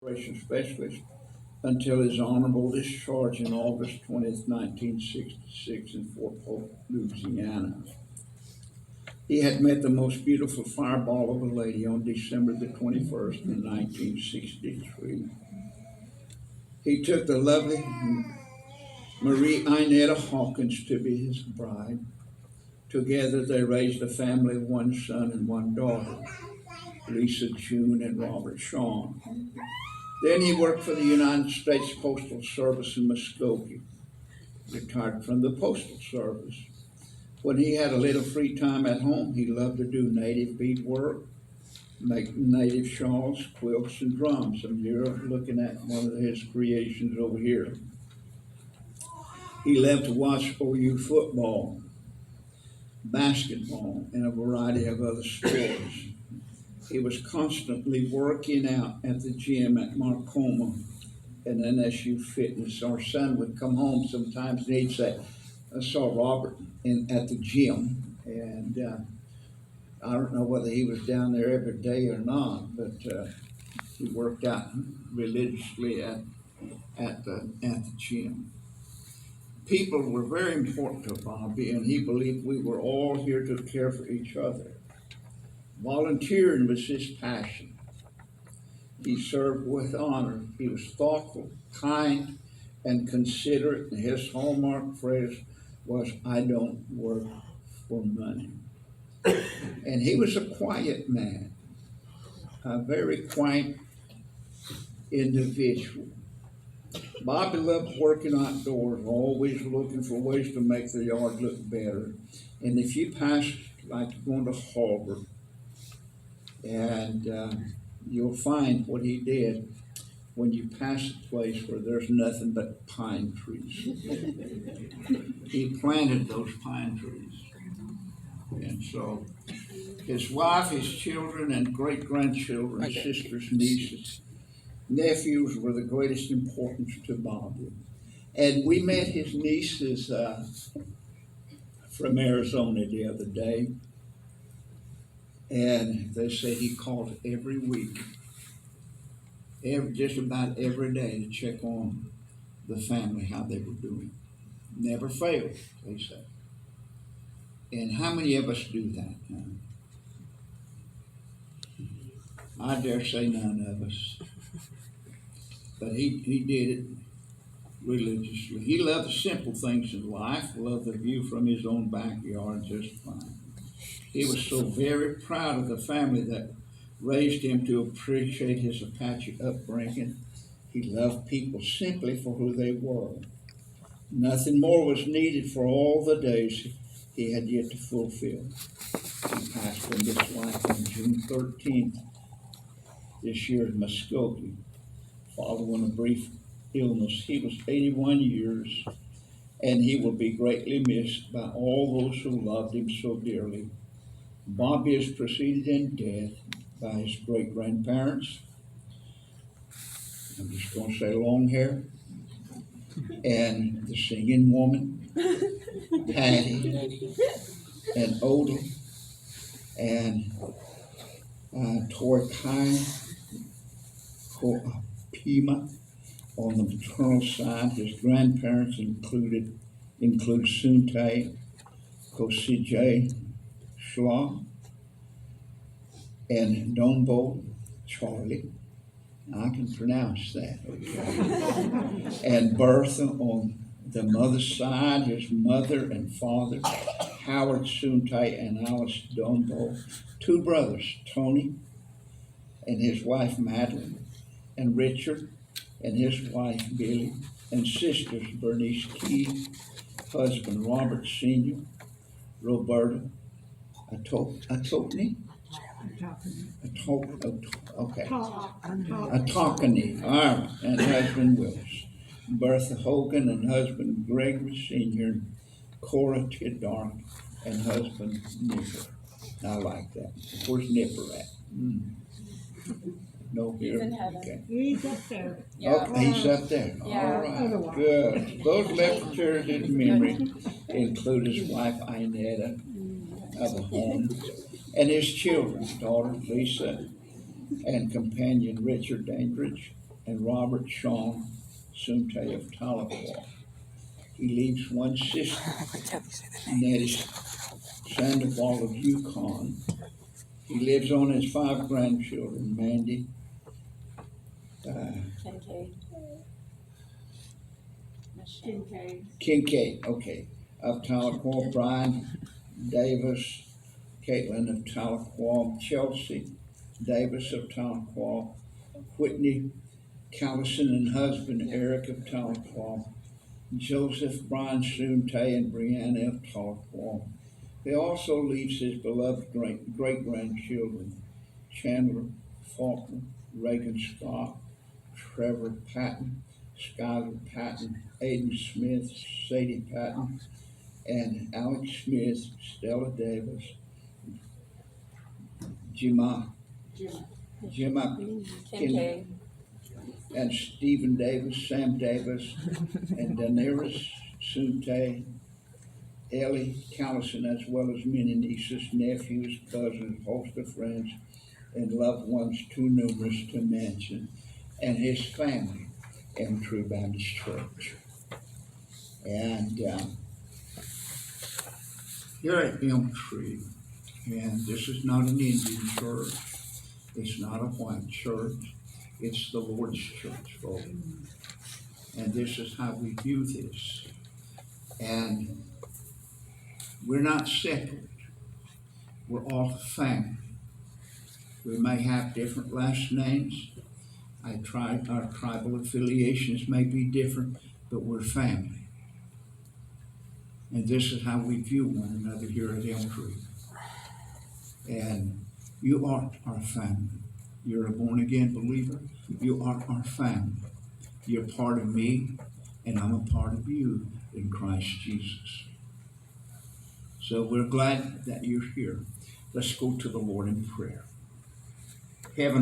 Operations Specialist until his honorable discharge in August 20th, 1966 in Fort Polk, Louisiana. He had met the most beautiful fireball of a lady on December the 21st in 1963. He took the lovely Marie Inetta Hawkins to be his bride. Together they raised a family of one son and one daughter, Lisa June and Robert Shawn. Then he worked for the United States Postal Service in Muskogee, retired from the Postal Service. When he had a little free time at home, he loved to do native beadwork, make native shawls, quilts, and drums. And you're looking at one of his creations over here. He loved to watch OU football, basketball, and a variety of other sports. He was constantly working out at the gym at Marcoma and NSU Fitness. Our son would come home sometimes and he'd say, I saw Robert at the gym, and I don't know whether he was down there every day or not, but he worked out religiously at the gym. People were very important to Bobby, and he believed we were all here to care for each other. Volunteering was his passion. He served with honor. He was thoughtful, kind, and considerate. And his hallmark phrase was, I don't work for money. And he was a quiet man, a very quiet individual. Bobby loved working outdoors, always looking for ways to make the yard look better. And if you pass, like going to Harbor, and you'll find what he did when you pass a place where there's nothing but pine trees. He planted those pine trees. And so his wife, his children, and great-grandchildren, sisters, nieces, nephews were the greatest importance to Bobby. And we met his nieces from Arizona the other day. And they said he called every week, just about every day, to check on the family, how they were doing. Never failed, they said. And how many of us do that? I dare say none of us. But he did it religiously. He loved the simple things in life, loved the view from his own backyard just fine. He was so very proud of the family that raised him to appreciate his Apache upbringing. He loved people simply for who they were. Nothing more was needed for all the days he had yet to fulfill. He passed from this life on June 13th this year in Muskogee, following a brief illness. He was 81 years, and he will be greatly missed by all those who loved him so dearly. Bobby is preceded in death by his great-grandparents. I'm just going to say long hair, and the singing woman, Patty, and Odie, and Torkai, Pima. On the maternal side, his grandparents include Soontay, Kosijay, Schla, and Dombo, Charlie. I can pronounce that. Okay. And Bertha on the mother's side, his mother and father, Howard Soontay and Alice Dombo. Two brothers, Tony and his wife Madeline, and Richard and his wife Billy, and sisters Bernice Key, husband Robert Sr., Roberta, Atokney, Atokney, all right, and husband Willis, Bertha Hogan and husband Gregory Sr., Cora Tiddark and husband Nipper. I like that. Where's Nipper at? No, here. He's in heaven. Okay. He's up there. Yeah. Okay, he's up there. Yeah. All right, good. Those left cherished in memory include his wife Inetta of the home, and his children, daughter Lisa and companion Richard Dandridge, and Robert Sean Soontay of Tahlequah. He leaves one sister, Nettie Sandoval of Yukon. He lives on his 5 grandchildren, Mandy, Kincaid, okay, of Tahlequah, Brian Davis, Caitlin of Tahlequah, Chelsea Davis of Tahlequah, Whitney Callison and husband Eric of Tahlequah, Joseph Brian Soontay and Brianna of Tahlequah. He also leaves his beloved great-grandchildren, Chandler Faulkner, Reagan Scott, Trevor Patton, Skylar Patton, Aiden Smith, Sadie Patton, and Alex Smith, Stella Davis, Gemma Kincaid. and Stephen Davis, Sam Davis, and Daenerys Soontay, Ellie Callison, as well as many nieces, nephews, cousins, host of friends, and loved ones too numerous to mention, and his family in True Baptist Church. And here at Elm Tree, and this is not an Indian church, it's not a white church, it's the Lord's church, folks. And this is how we view this. And we're not separate. We're all family. We may have different last names. Our tribal affiliations may be different, but we're family. And this is how we view one another here at Elm Tree. And you are our family. You're a born-again believer. You are our family. You're part of me, and I'm a part of you in Christ Jesus. So we're glad that you're here. Let's go to the Lord in prayer. Heavenly